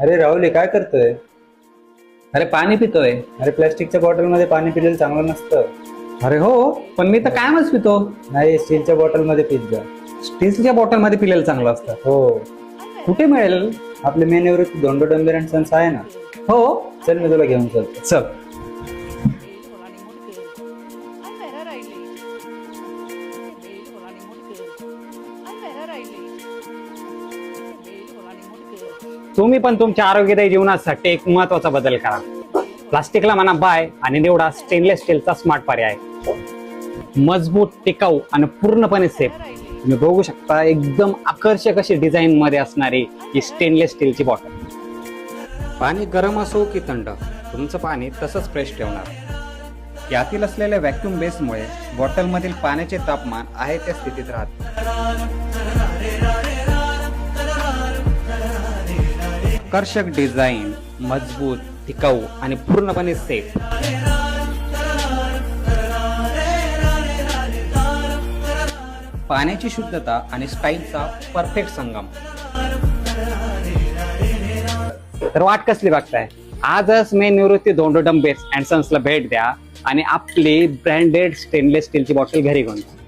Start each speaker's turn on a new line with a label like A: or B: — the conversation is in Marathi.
A: अरे राहुल, हे काय करतोय?
B: अरे पाणी पितोय.
A: अरे प्लॅस्टिकच्या बॉटल मध्ये पाणी पिलेलं चांगलं नसतं.
B: अरे हो, पण मी तर कायमच पितो.
A: नाही, स्टीलच्या बॉटल मध्ये पित जा.
B: स्टीलच्या बॉटल मध्ये पिलेलं चांगलं असतं.
A: हो,
B: कुठे मिळेल?
A: आपले main Nivrutti Dhondo Dumbare and sons आहे ना.
B: हो,
A: चल मी तुला घेऊन चलतो.
B: चल. तुम्ही पण तुमच्या आरोग्यदायी जीवनासाठी एक महत्वाचा बदल करा. प्लास्टिकला म्हणा बाय आणि निवडा स्टेनलेस स्टीलचा स्मार्ट पर्याय. मजबूत, टिकाऊ आणि पूर्णपणे सेफ. तुम्ही बघू शकता एकदम आकर्षक अशी डिझाईन मध्ये असणारी ही स्टेनलेस स्टीलची बॉटल. पाणी गरम असो की थंड, तुमचं पाणी तसंच फ्रेश ठेवणार. यातील असलेल्या व्हॅक्यूम बेसमुळे बॉटलमधील पाण्याचे तापमान आहे त्या स्थितीत राहते. आकर्षक डिझाईन, मजबूत, टिकाऊ आणि पूर्णपणे सेफ. पाण्याची शुद्धता आणि स्टाईलचा परफेक्ट संगम. तर वाट कसली बघताय? आजच मेन निवृत्ती धोंडो डंबेर्स अँड सन्सला भेट द्या आणि आपली ब्रँडेड स्टेनलेस स्टीलची बॉटल घरी घेऊन जा.